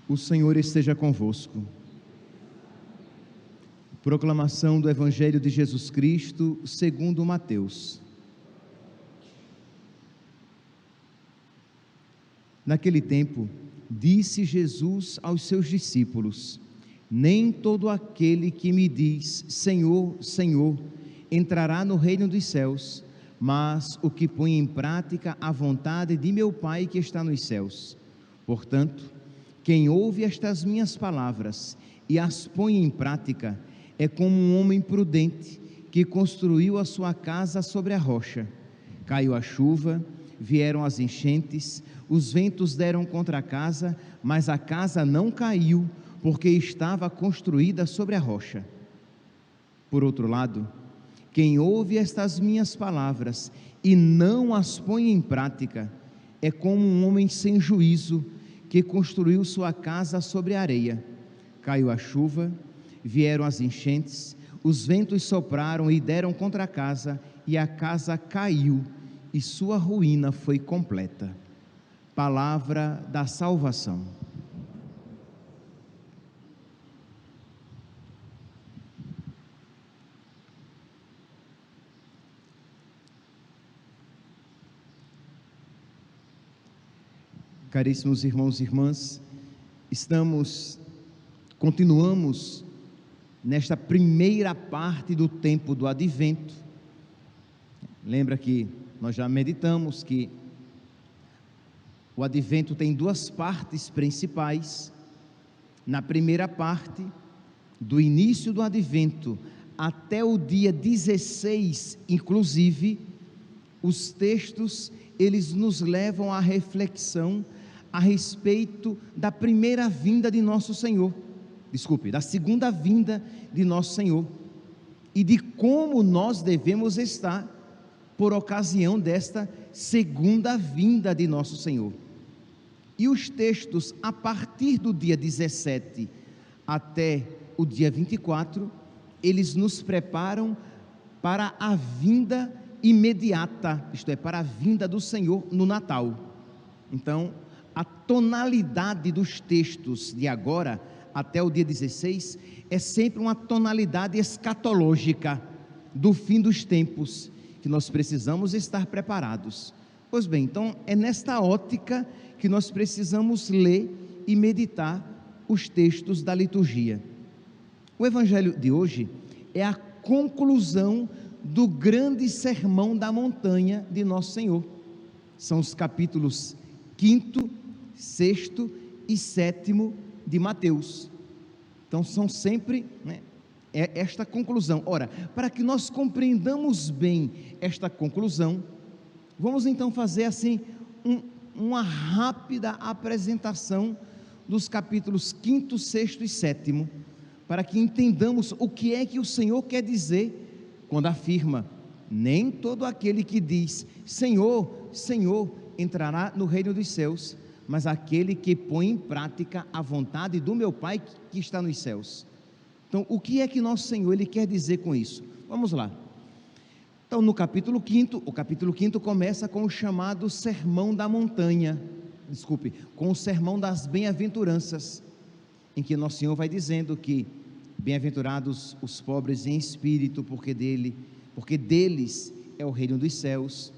O Senhor esteja convosco. Proclamação do Evangelho de Jesus Cristo, segundo Mateus. Naquele tempo, disse Jesus aos seus discípulos: nem todo aquele que me diz, Senhor, Senhor, entrará no reino dos céus, mas o que põe em prática a vontade de meu Pai que está nos céus. Portanto, quem ouve estas minhas palavras e as põe em prática é como um homem prudente que construiu a sua casa sobre a rocha. Caiu a chuva, vieram as enchentes, os ventos deram contra a casa, mas a casa não caiu, porque estava construída sobre a rocha. Por outro lado, quem ouve estas minhas palavras e não as põe em prática é como um homem sem juízo que construiu sua casa sobre a areia. Caiu a chuva, vieram as enchentes, os ventos sopraram e deram contra a casa, e a casa caiu, e sua ruína foi completa. Palavra da salvação. Caríssimos irmãos e irmãs, continuamos nesta primeira parte do tempo do Advento. Lembra que nós já meditamos que o Advento tem duas partes principais. Na primeira parte, do início do Advento até o dia 16, inclusive, os textos, eles nos levam à reflexão a respeito da primeira vinda de nosso Senhor, da segunda vinda de nosso Senhor, e de como nós devemos estar por ocasião desta segunda vinda de nosso Senhor. E os textos, a partir do dia 17 até o dia 24, eles nos preparam para a vinda imediata, isto é, para a vinda do Senhor no Natal. Então, a tonalidade dos textos de agora até o dia 16 é sempre uma tonalidade escatológica do fim dos tempos, que nós precisamos estar preparados. Pois bem, então é nesta ótica que nós precisamos ler e meditar os textos da liturgia. O Evangelho de hoje é a conclusão do grande sermão da montanha de Nosso Senhor. São os capítulos 5º, 6º e 7º de Mateus. Então são sempre, esta conclusão. Ora, para que nós compreendamos bem esta conclusão, vamos então fazer assim uma rápida apresentação dos capítulos 5º, 6º e 7º, para que entendamos o que é que o Senhor quer dizer quando afirma: nem todo aquele que diz Senhor, Senhor, entrará no reino dos céus, mas aquele que põe em prática a vontade do meu Pai que está nos céus. Então, o que é que nosso Senhor ele quer dizer com isso? Vamos lá. Então, no capítulo 5º, o capítulo 5º começa com o chamado Sermão da Montanha, com o Sermão das Bem-aventuranças, em que nosso Senhor vai dizendo que bem-aventurados os pobres em espírito, porque deles é o reino dos céus.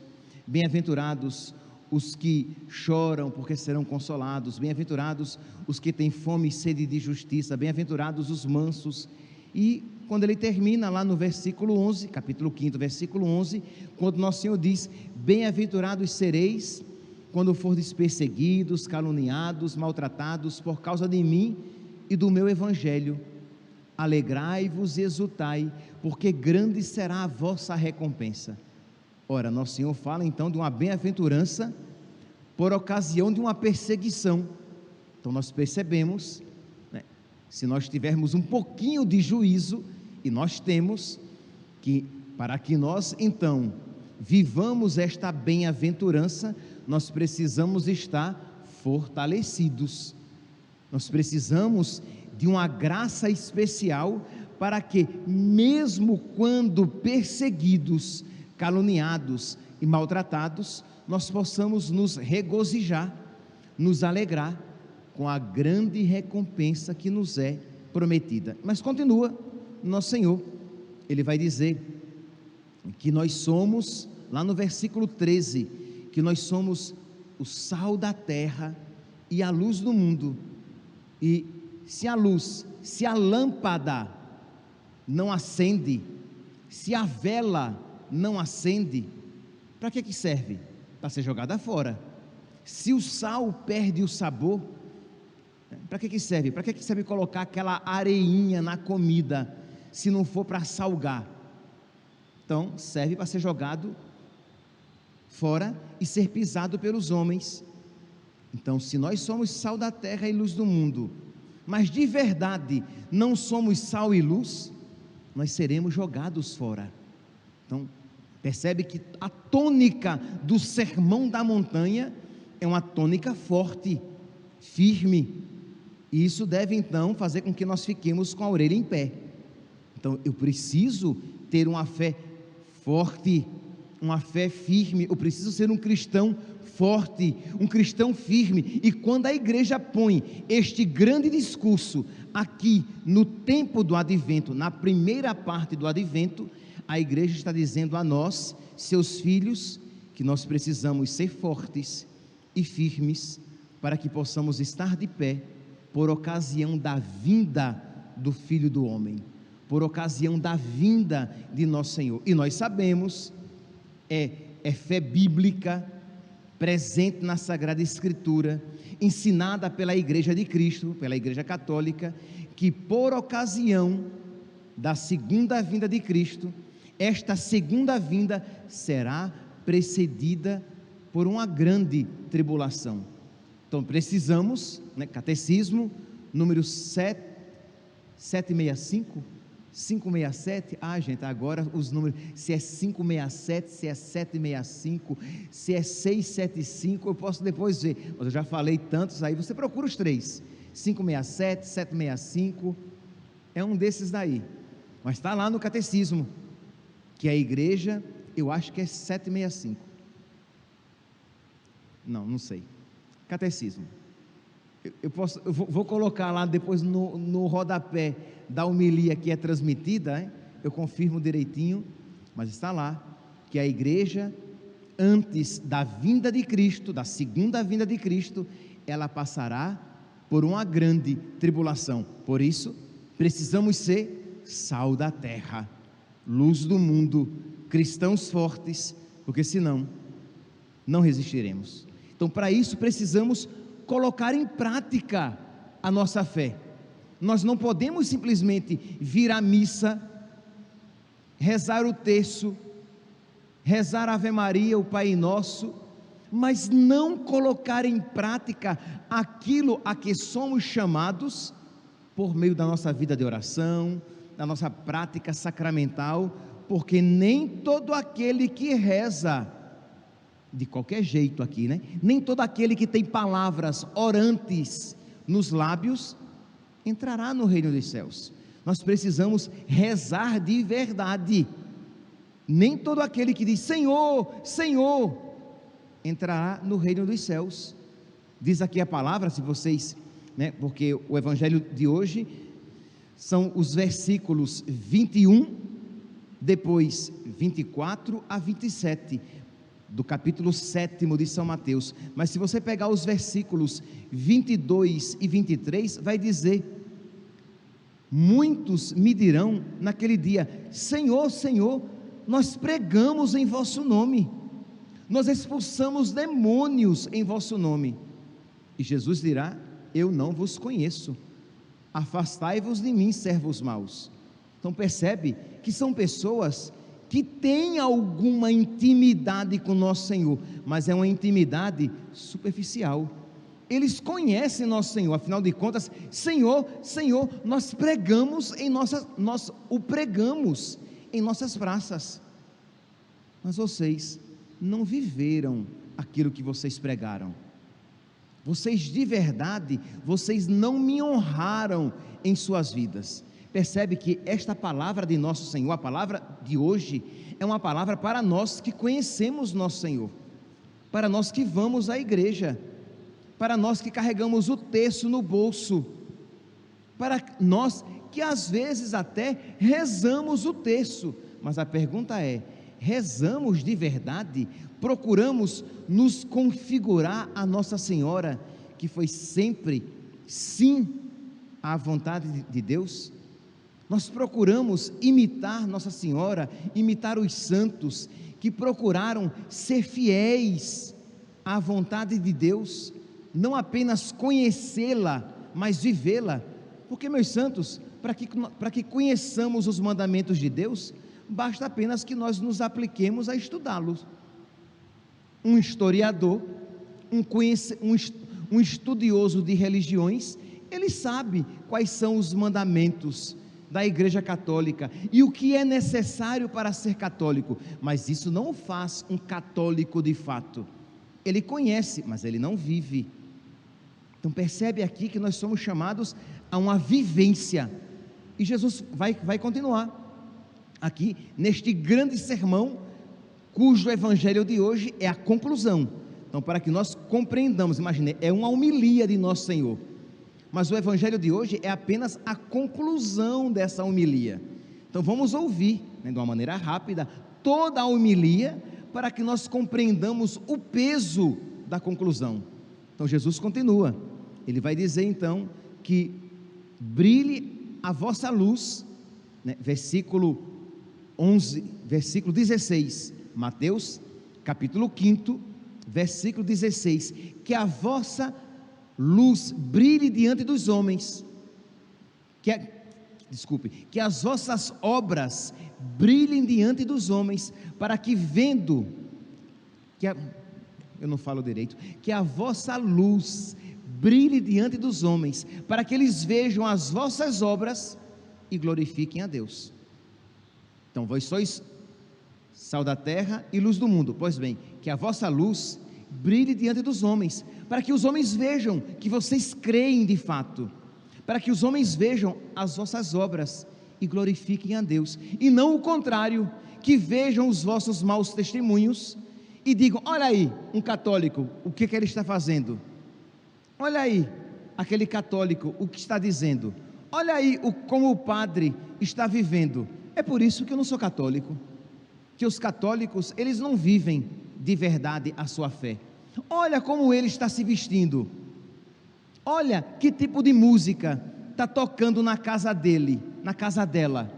Bem-aventurados os que choram, porque serão consolados. Bem-aventurados os que têm fome e sede de justiça. Bem-aventurados os mansos. E quando ele termina lá no versículo 11, capítulo 5º, versículo 11, quando nosso Senhor diz: bem-aventurados sereis quando fordes perseguidos, caluniados, maltratados por causa de mim e do meu evangelho. Alegrai-vos e exultai, porque grande será a vossa recompensa. Ora, nosso Senhor fala então de uma bem-aventurança por ocasião de uma perseguição. Então nós percebemos, se nós tivermos um pouquinho de juízo, e nós temos, que para que nós então vivamos esta bem-aventurança, nós precisamos estar fortalecidos. Nós precisamos de uma graça especial para que, mesmo quando perseguidos, caluniados e maltratados, nós possamos nos regozijar, nos alegrar com a grande recompensa que nos é prometida. Mas continua, nosso Senhor, Ele vai dizer que nós somos, lá no versículo 13, que nós somos o sal da terra e a luz do mundo. E se a luz, se a lâmpada não acende, se a vela não acende, para que serve? Para ser jogada fora. Se o sal perde o sabor, para que serve? Para que serve colocar aquela areinha na comida, se não for para salgar? Então, serve para ser jogado fora e ser pisado pelos homens. Então, se nós somos sal da terra e luz do mundo, mas de verdade não somos sal e luz, nós seremos jogados fora. Então, percebe que a tônica do sermão da montanha é uma tônica forte, firme, e isso deve então fazer com que nós fiquemos com a orelha em pé. Então, eu preciso ter uma fé forte, uma fé firme, eu preciso ser um cristão forte, um cristão firme. E quando a igreja põe este grande discurso aqui no tempo do advento, na primeira parte do advento, a igreja está dizendo a nós, seus filhos, que nós precisamos ser fortes e firmes para que possamos estar de pé por ocasião da vinda do Filho do Homem, por ocasião da vinda de nosso Senhor. E nós sabemos, é fé bíblica, presente na Sagrada Escritura, ensinada pela Igreja de Cristo, pela Igreja Católica, que por ocasião da segunda vinda de Cristo, esta segunda vinda será precedida por uma grande tribulação. Então precisamos, Catecismo, número 765, 567, gente, agora os números, se é 567, se é 765, se é 675, eu posso depois ver, mas eu já falei tantos aí, você procura os três, 567, 765, é um desses daí, mas está lá no Catecismo, que a igreja, eu acho que é 765, não sei, Catecismo, eu vou colocar lá depois no rodapé da homilia que é transmitida, eu confirmo direitinho, mas está lá, que a igreja, antes da vinda de Cristo, da segunda vinda de Cristo, ela passará por uma grande tribulação. Por isso, precisamos ser sal da terra, luz do mundo, cristãos fortes, porque senão não resistiremos. Então, para isso precisamos colocar em prática a nossa fé. Nós não podemos simplesmente vir à missa, rezar o terço, rezar a Ave Maria, o Pai Nosso, mas não colocar em prática aquilo a que somos chamados por meio da nossa vida de oração, da nossa prática sacramental, porque nem todo aquele que reza de qualquer jeito aqui, nem todo aquele que tem palavras orantes nos lábios entrará no reino dos céus. Nós precisamos rezar de verdade. Nem todo aquele que diz Senhor, Senhor, entrará no reino dos céus. Diz aqui a palavra, se vocês, porque o evangelho de hoje são os versículos 21, depois 24 a 27, do capítulo 7 de São Mateus, mas se você pegar os versículos 22 e 23, vai dizer: muitos me dirão naquele dia, Senhor, Senhor, nós pregamos em vosso nome, nós expulsamos demônios em vosso nome, e Jesus dirá, eu não vos conheço, afastai-vos de mim, servos maus. Então percebe que são pessoas que têm alguma intimidade com nosso Senhor, mas é uma intimidade superficial. Eles conhecem nosso Senhor, afinal de contas, Senhor, Senhor, nós pregamos nós o pregamos em nossas praças, mas vocês não viveram aquilo que vocês pregaram. Vocês de verdade, vocês não me honraram em suas vidas. Percebe que esta palavra de nosso Senhor, a palavra de hoje, é uma palavra para nós que conhecemos nosso Senhor, para nós que vamos à igreja. para nós que carregamos o terço no bolso, para nós que às vezes até rezamos o terço, mas a pergunta é: rezamos de verdade? Procuramos nos configurar a Nossa Senhora, que foi sempre sim à vontade de Deus? Nós procuramos imitar Nossa Senhora, imitar os santos que procuraram ser fiéis à vontade de Deus, não apenas conhecê-la, mas vivê-la? Porque, meus santos, para que conheçamos os mandamentos de Deus, basta apenas que nós nos apliquemos a estudá-los. Um historiador, um estudioso de religiões, ele sabe quais são os mandamentos da Igreja Católica e o que é necessário para ser católico, mas isso não o faz um católico de fato. Ele conhece, mas ele não vive. Então percebe aqui que nós somos chamados a uma vivência, e Jesus vai continuar aqui neste grande sermão, cujo evangelho de hoje é a conclusão. Então, para que nós compreendamos, imagine, é uma homilia de Nosso Senhor, mas o evangelho de hoje é apenas a conclusão dessa homilia. Então vamos ouvir, de uma maneira rápida, toda a homilia, para que nós compreendamos o peso da conclusão. Então Jesus continua, ele vai dizer então que brilhe a vossa luz, versículo 11, versículo 16, Mateus capítulo 5, versículo 16, que a vossa luz brilhe diante dos homens, que as vossas obras brilhem diante dos homens, para que vendo, que a vossa luz brilhe diante dos homens, para que eles vejam as vossas obras e glorifiquem a Deus. Então vós sois sal da terra e luz do mundo. Pois bem, que a vossa luz brilhe diante dos homens, para que os homens vejam que vocês creem de fato, para que os homens vejam as vossas obras e glorifiquem a Deus, e não o contrário, que vejam os vossos maus testemunhos e digam: olha aí, um católico, o que ele está fazendo? Olha aí, aquele católico, o que está dizendo? Olha aí, como o padre está vivendo. É por isso que eu não sou católico, que os católicos, eles não vivem de verdade a sua fé. Olha como ele está se vestindo, olha que tipo de música está tocando na casa dele, na casa dela.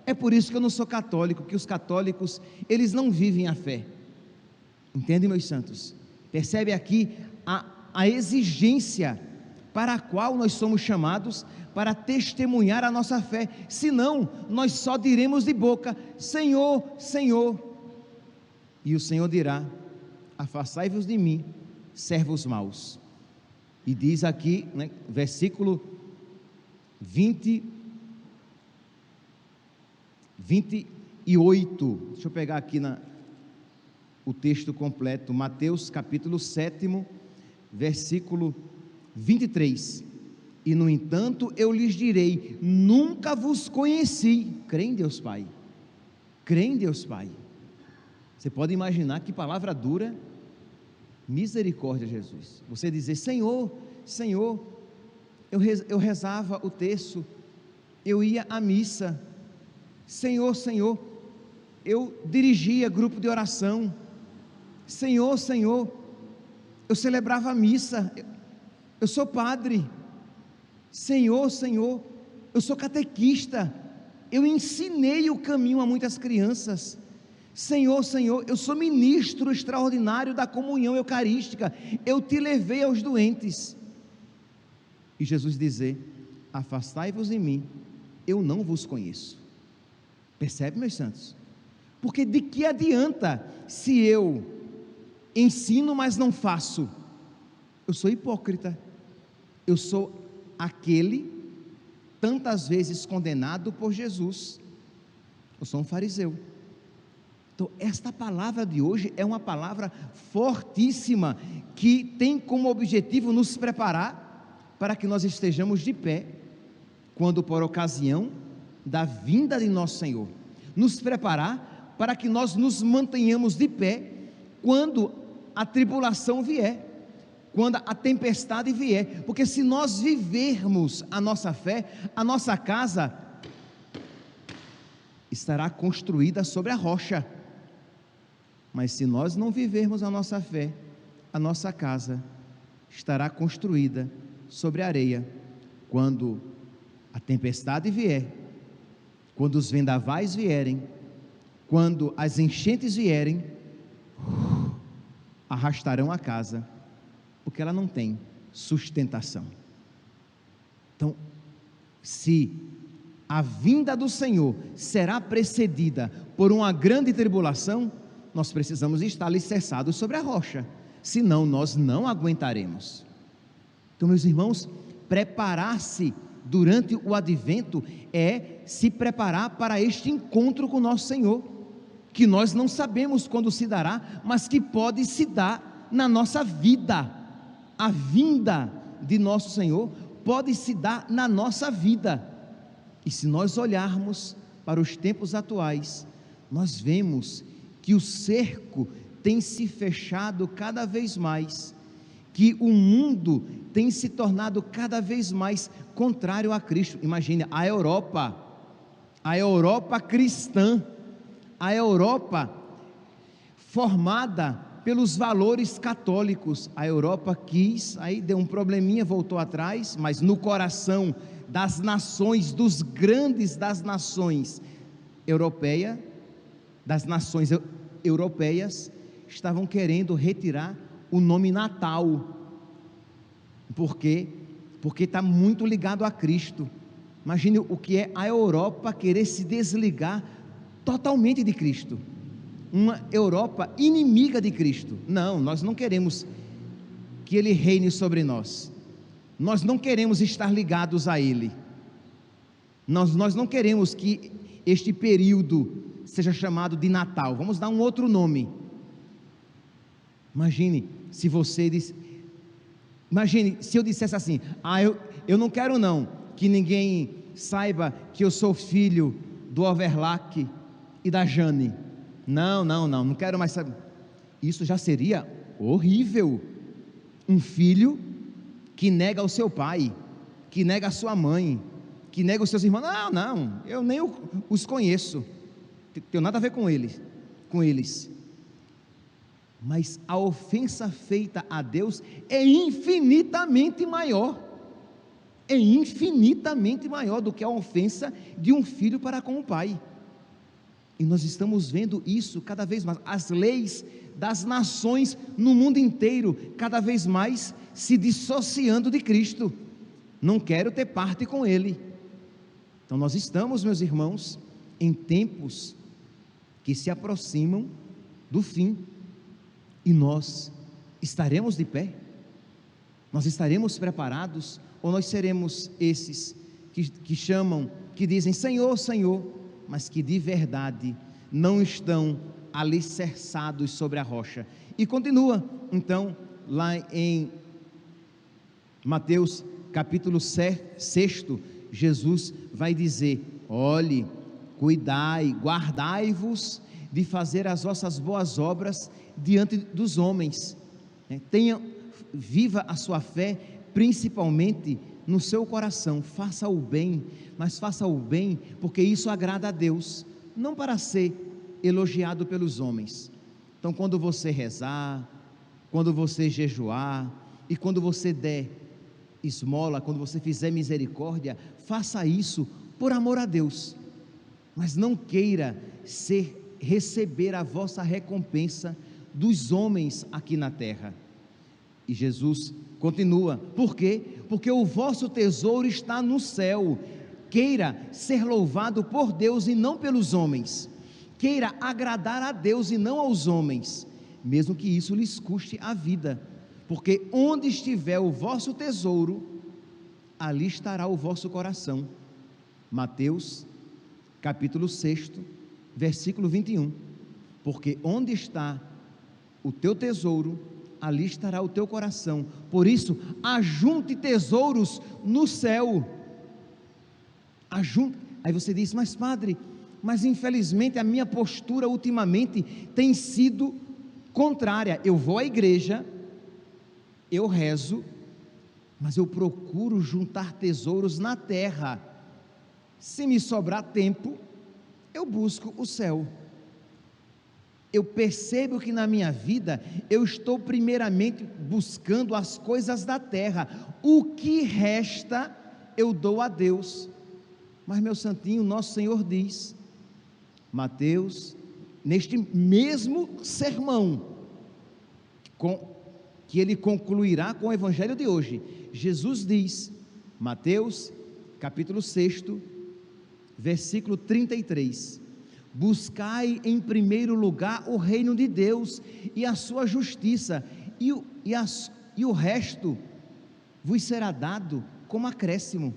É por isso que eu não sou católico, que os católicos, eles não vivem a fé. Entende, meus santos? Percebe aqui a exigência para a qual nós somos chamados, para testemunhar a nossa fé. Senão nós só diremos de boca: Senhor, Senhor, e o Senhor dirá: afastai-vos de mim, servos maus. E diz aqui, versículo 28, deixa eu pegar aqui o texto completo, Mateus capítulo 7, versículo 23, e no entanto eu lhes direi: nunca vos conheci. Crê em Deus Pai, crê em Deus Pai. Você pode imaginar que palavra dura. Misericórdia, Jesus, você dizer: Senhor, Senhor, eu rezava o terço, eu ia à missa, Senhor, Senhor, eu dirigia grupo de oração, Senhor, Senhor, eu celebrava a missa, eu sou padre, Senhor, Senhor, eu sou catequista, eu ensinei o caminho a muitas crianças, Senhor, Senhor, eu sou ministro extraordinário da comunhão eucarística, eu te levei aos doentes. E Jesus dizer: afastai-vos de mim, eu não vos conheço. Percebe, meus santos? Porque de que adianta se eu ensino, mas não faço? Eu sou hipócrita, eu sou aquele tantas vezes condenado por Jesus, eu sou um fariseu. Então esta palavra de hoje é uma palavra fortíssima, que tem como objetivo nos preparar para que nós estejamos de pé, quando por ocasião da vinda de nosso Senhor, nos preparar para que nós nos mantenhamos de pé, quando a tribulação vier, quando a tempestade vier, porque se nós vivermos a nossa fé, a nossa casa estará construída sobre a rocha. Mas se nós não vivermos a nossa fé, a nossa casa estará construída sobre a areia. Quando a tempestade vier, quando os vendavais vierem, quando as enchentes vierem, arrastarão a casa, porque ela não tem sustentação. Então, se a vinda do Senhor será precedida por uma grande tribulação, nós precisamos estar alicerçados sobre a rocha, senão nós não aguentaremos. Então, meus irmãos, preparar-se durante o advento é se preparar para este encontro com o nosso Senhor, que nós não sabemos quando se dará, mas que pode se dar na nossa vida. A vinda de nosso Senhor pode se dar na nossa vida. E se nós olharmos para os tempos atuais, nós vemos que o cerco tem se fechado cada vez mais, que o mundo tem se tornado cada vez mais contrário a Cristo. Imagine a Europa cristã, a Europa formada pelos valores católicos. A Europa quis, aí deu um probleminha, voltou atrás, mas no coração das nações, dos grandes das nações europeias, estavam querendo retirar o nome Natal. Por quê? Porque está muito ligado a Cristo. Imagine o que é a Europa querer se desligar totalmente de Cristo, uma Europa inimiga de Cristo. Não, nós não queremos que Ele reine sobre nós, nós não queremos estar ligados a Ele, nós não queremos que este período seja chamado de Natal, vamos dar um outro nome. Imagine se eu dissesse assim, eu não quero não, que ninguém saiba que eu sou filho do Overlack e da Jane, não quero mais saber. Isso já seria horrível, um filho que nega o seu pai, que nega a sua mãe, que nega os seus irmãos. Não, eu nem os conheço, não tenho nada a ver com eles. Mas a ofensa feita a Deus é infinitamente maior do que a ofensa de um filho para com o pai. E nós estamos vendo isso cada vez mais, as leis das nações no mundo inteiro, cada vez mais se dissociando de Cristo. Não quero ter parte com Ele. Então nós estamos, meus irmãos, em tempos que se aproximam do fim, e nós estaremos de pé? Nós estaremos preparados? Ou nós seremos esses que chamam, que dizem Senhor, Senhor, mas que de verdade não estão alicerçados sobre a rocha? E continua, então, lá em Mateus capítulo 6, Jesus vai dizer: olhe, cuidai, guardai-vos de fazer as vossas boas obras diante dos homens, viva a sua fé principalmente no seu coração, faça o bem, mas faça o bem porque isso agrada a Deus, não para ser elogiado pelos homens. Então quando você rezar, quando você jejuar, e quando você der esmola, quando você fizer misericórdia, faça isso por amor a Deus, mas não queira receber a vossa recompensa dos homens aqui na terra. E Jesus continua, por quê? Porque o vosso tesouro está no céu. Queira ser louvado por Deus e não pelos homens, queira agradar a Deus e não aos homens, mesmo que isso lhes custe a vida, porque onde estiver o vosso tesouro, ali estará o vosso coração. Mateus capítulo 6, versículo 21, porque onde está o teu tesouro, ali estará o teu coração. Por isso, ajunte tesouros no céu. Ajunte. Aí você diz, mas padre, mas infelizmente a minha postura ultimamente tem sido contrária. Eu vou à igreja, eu rezo, mas eu procuro juntar tesouros na terra. Se me sobrar tempo, eu busco o céu. Eu percebo que na minha vida, eu estou primeiramente buscando as coisas da terra. O que resta, eu dou a Deus. Mas, meu santinho, nosso Senhor diz, Mateus, neste mesmo sermão, que ele concluirá com o evangelho de hoje, Jesus diz, Mateus, capítulo 6, versículo 33, buscai em primeiro lugar o reino de Deus e a sua justiça, e o resto vos será dado como acréscimo,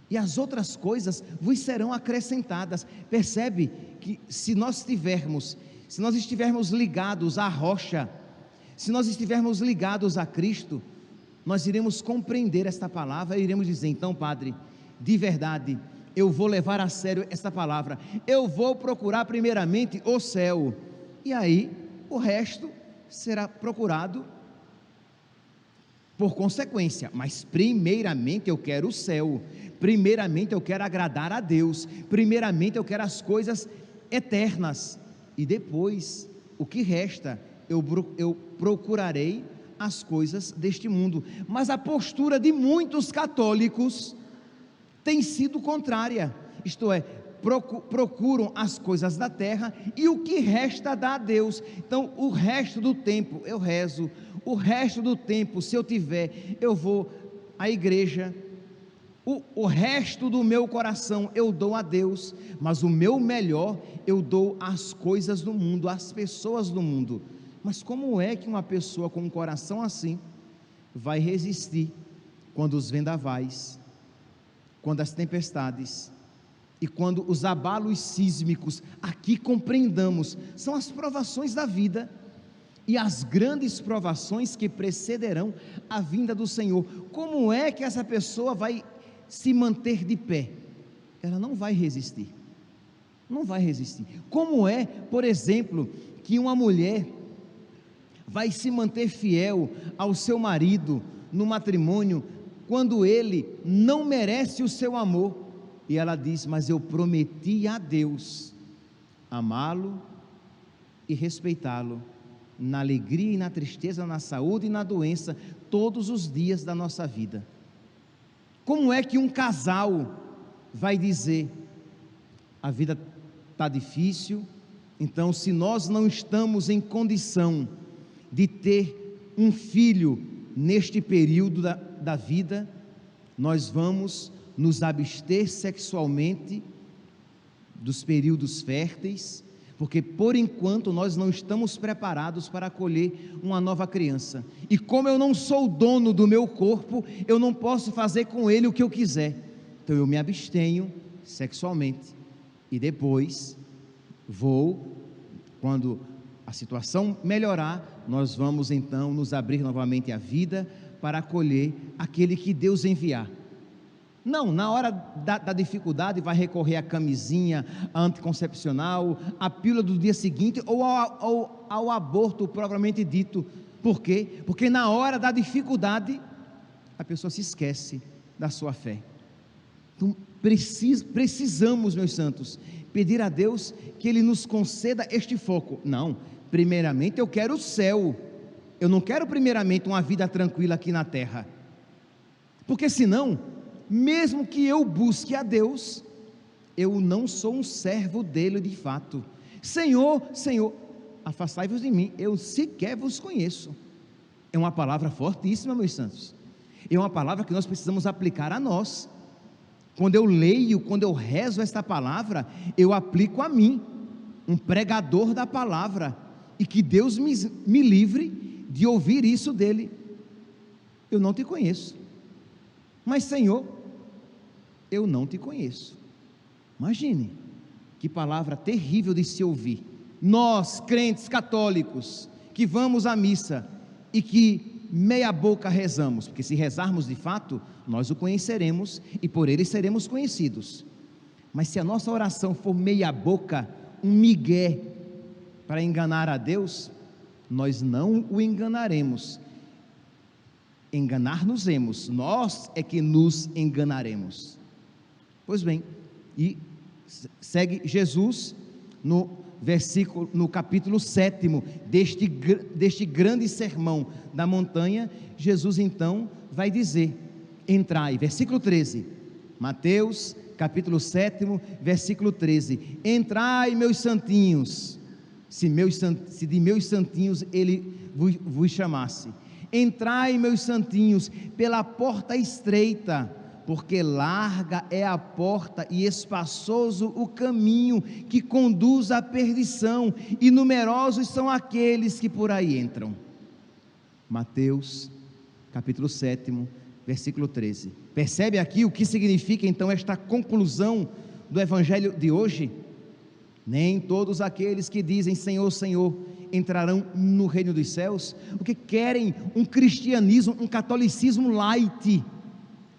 e as outras coisas vos serão acrescentadas. Percebe que se nós estivermos ligados à rocha, se nós estivermos ligados a Cristo, nós iremos compreender esta palavra e iremos dizer, então, Padre, de verdade, eu vou levar a sério esta palavra, eu vou procurar primeiramente o céu, e aí o resto será procurado por consequência, mas primeiramente eu quero o céu, primeiramente eu quero agradar a Deus, primeiramente eu quero as coisas eternas, e depois, o que resta, eu procurarei as coisas deste mundo. Mas a postura de muitos católicos tem sido contrária, isto é, procuram as coisas da terra, e o que resta dá a Deus. Então o resto do tempo eu rezo, o resto do tempo, se eu tiver, eu vou à igreja, o resto do meu coração eu dou a Deus, mas o meu melhor eu dou às coisas do mundo, às pessoas do mundo. Mas como é que uma pessoa com um coração assim vai resistir quando os vendavais, quando as tempestades e quando os abalos sísmicos, aqui compreendamos, são as provações da vida e as grandes provações que precederão a vinda do Senhor? Como é que essa pessoa vai se manter de pé? Ela não vai resistir, não vai resistir. Como é, por exemplo, que uma mulher vai se manter fiel ao seu marido no matrimônio, quando ele não merece o seu amor, e ela diz, mas eu prometi a Deus amá-lo e respeitá-lo, na alegria e na tristeza, na saúde e na doença, todos os dias da nossa vida. Como é que um casal vai dizer, a vida está difícil, então se nós não estamos em condição de ter um filho neste período da vida, nós vamos nos abster sexualmente dos períodos férteis, porque por enquanto nós não estamos preparados para acolher uma nova criança, e como eu não sou o dono do meu corpo, eu não posso fazer com ele o que eu quiser, então eu me abstenho sexualmente, e depois quando a situação melhorar, nós vamos então nos abrir novamente à vida, para acolher aquele que Deus enviar. Não, na hora da dificuldade vai recorrer à camisinha, à anticoncepcional, à pílula do dia seguinte, ou ao aborto propriamente dito. Por quê? Porque na hora da dificuldade, a pessoa se esquece da sua fé. Então precisamos, meus santos, pedir a Deus que Ele nos conceda este foco. Não, primeiramente eu quero o céu, eu não quero primeiramente uma vida tranquila aqui na terra, porque senão, mesmo que eu busque a Deus, eu não sou um servo dele de fato. Senhor, Senhor, afastai-vos de mim, eu sequer vos conheço. É uma palavra fortíssima, meus santos, é uma palavra que nós precisamos aplicar a nós. Quando eu leio, quando eu rezo esta palavra, eu aplico a mim, um pregador da palavra, e que Deus me livre de ouvir isso dele. Eu não te conheço, mas Senhor, eu não te conheço. Imagine, que palavra terrível de se ouvir. Nós, crentes católicos, que vamos à missa, e que meia boca rezamos, porque se rezarmos de fato, nós o conheceremos, e por ele seremos conhecidos. Mas se a nossa oração for meia boca, um migué, para enganar a Deus, nós não o enganaremos. enganar-nos-emos, nós é que nos enganaremos. Pois bem, e segue Jesus no capítulo 7 deste grande sermão da montanha. Jesus então vai dizer: entrai, versículo 13, Mateus capítulo 7, versículo 13: entrai, meus santinhos, se de meus santinhos ele vos chamasse, entrai, meus santinhos, pela porta estreita, porque larga é a porta e espaçoso o caminho que conduz à perdição, e numerosos são aqueles que por aí entram. Mateus capítulo 7, versículo 13. Percebe aqui o que significa então esta conclusão do evangelho de hoje? Nem todos aqueles que dizem Senhor, Senhor, entrarão no reino dos céus. O que querem um cristianismo, um catolicismo light,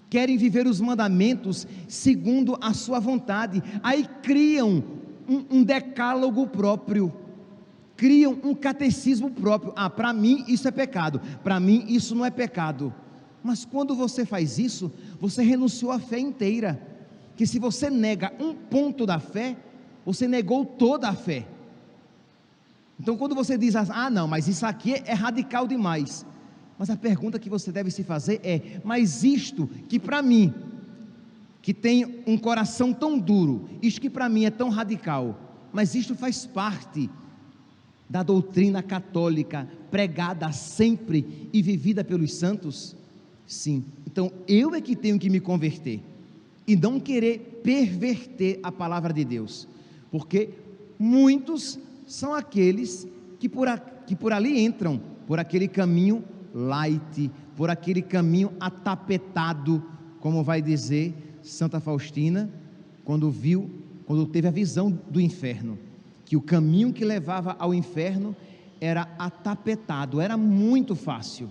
querem viver os mandamentos segundo a sua vontade, aí criam um decálogo próprio, criam um catecismo próprio. Para mim isso é pecado, para mim isso não é pecado. Mas quando você faz isso, você renunciou à fé inteira, que se você nega um ponto da fé, você negou toda a fé. Então quando você diz, não, mas isso aqui é radical demais, mas a pergunta que você deve se fazer é: mas isto que para mim, que tem um coração tão duro, isto que para mim é tão radical, mas isto faz parte da doutrina católica, pregada sempre e vivida pelos santos? Sim. Então eu é que tenho que me converter, e não querer perverter a palavra de Deus, porque muitos são aqueles que por ali entram, por aquele caminho light, por aquele caminho atapetado, como vai dizer Santa Faustina, quando teve a visão do inferno, que o caminho que levava ao inferno era atapetado, era muito fácil.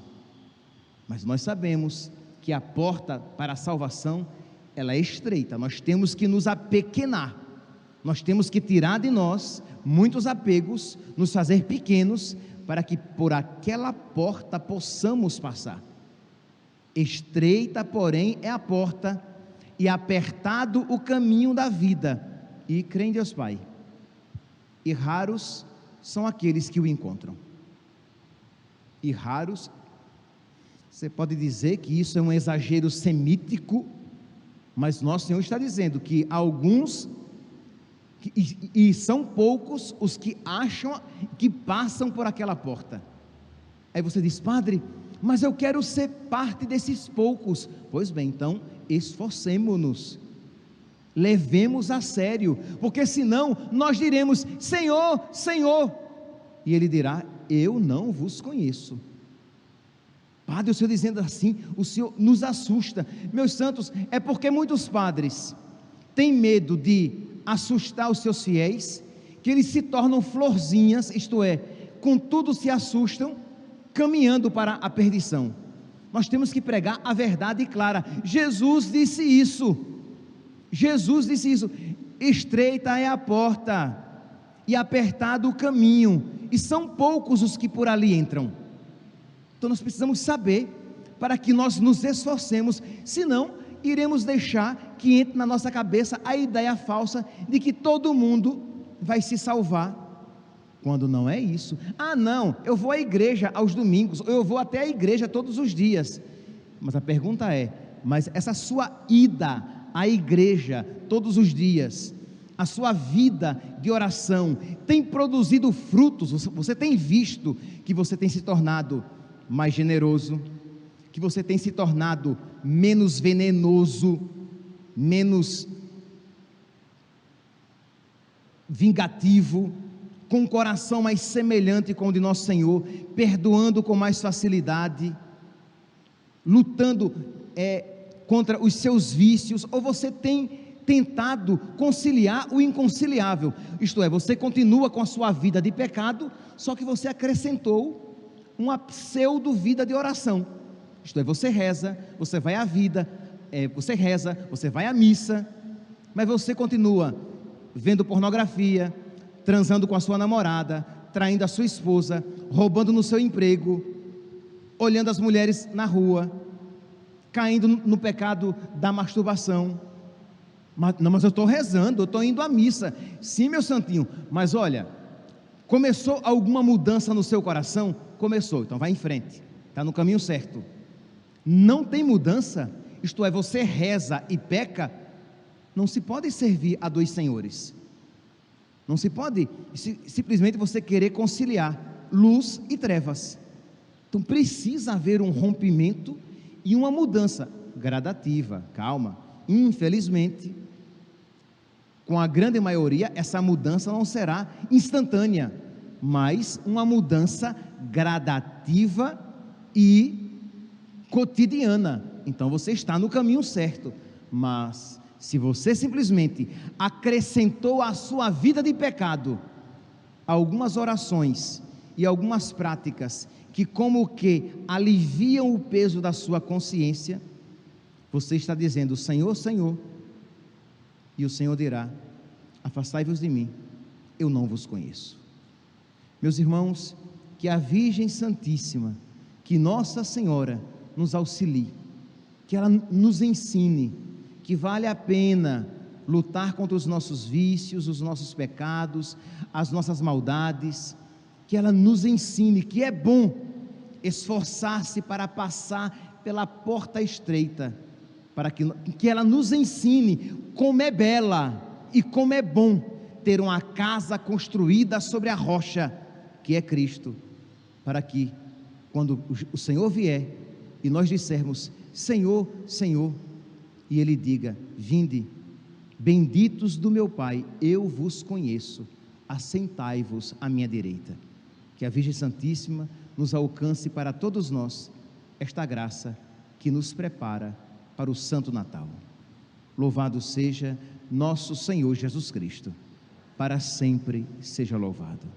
Mas nós sabemos que a porta para a salvação, ela é estreita. Nós temos que nos apequenar, nós temos que tirar de nós muitos apegos, nos fazer pequenos, para que por aquela porta possamos passar. Estreita, porém, é a porta, e apertado o caminho da vida, e crê em Deus Pai, e raros são aqueles que o encontram. E raros, você pode dizer que isso é um exagero semítico, mas nosso Senhor está dizendo que alguns, e são poucos os que acham que passam por aquela porta. Aí você diz: padre, mas eu quero ser parte desses poucos. Pois bem, então esforcemo-nos, levemos a sério, porque senão nós diremos: Senhor, Senhor, e Ele dirá: eu não vos conheço. Padre, o Senhor dizendo assim, o Senhor nos assusta. Meus santos, é porque muitos padres têm medo de assustar os seus fiéis, que eles se tornam florzinhas, isto é, contudo se assustam, caminhando para a perdição. Nós temos que pregar a verdade clara. Jesus disse isso, estreita é a porta, e apertado o caminho, e são poucos os que por ali entram. Então nós precisamos saber, para que nós nos esforcemos, senão iremos deixar que entre na nossa cabeça a ideia falsa de que todo mundo vai se salvar, quando não é isso. Não, eu vou à igreja aos domingos, ou eu vou até a igreja todos os dias, mas a pergunta é: mas essa sua ida à igreja todos os dias, a sua vida de oração, tem produzido frutos? Você tem visto que você tem se tornado mais generoso, que você tem se tornado menos venenoso, menos vingativo, com um coração mais semelhante com o de nosso Senhor, perdoando com mais facilidade, lutando contra os seus vícios? Ou você tem tentado conciliar o inconciliável, isto é, você continua com a sua vida de pecado, só que você acrescentou uma pseudo vida de oração, isto é, você reza, você vai à vida, você reza, você vai à missa, mas você continua vendo pornografia, transando com a sua namorada, traindo a sua esposa, roubando no seu emprego, olhando as mulheres na rua, caindo no pecado da masturbação. Mas eu estou rezando, eu estou indo à missa. Sim, meu santinho, mas olha, começou alguma mudança no seu coração? Começou, então vai em frente, está no caminho certo. Não tem mudança, isto é, você reza e peca, não se pode servir a dois senhores. Não se pode simplesmente você querer conciliar luz e trevas. Então precisa haver um rompimento e uma mudança gradativa, calma. Infelizmente, com a grande maioria, essa mudança não será instantânea, mas uma mudança gradativa e cotidiana. Então você está no caminho certo, mas se você simplesmente acrescentou à sua vida de pecado algumas orações e algumas práticas que como que aliviam o peso da sua consciência, você está dizendo: Senhor, Senhor, e o Senhor dirá: afastai-vos de mim, eu não vos conheço. Meus irmãos, que a Virgem Santíssima, que Nossa Senhora nos auxilie, que ela nos ensine que vale a pena lutar contra os nossos vícios, os nossos pecados, as nossas maldades, que ela nos ensine que é bom esforçar-se para passar pela porta estreita, para que ela nos ensine como é bela e como é bom ter uma casa construída sobre a rocha, que é Cristo, para que quando o Senhor vier e nós dissermos: Senhor, Senhor, e Ele diga: vinde, benditos do meu Pai, eu vos conheço, assentai-vos à minha direita. Que a Virgem Santíssima nos alcance para todos nós esta graça que nos prepara para o Santo Natal. Louvado seja nosso Senhor Jesus Cristo, para sempre seja louvado.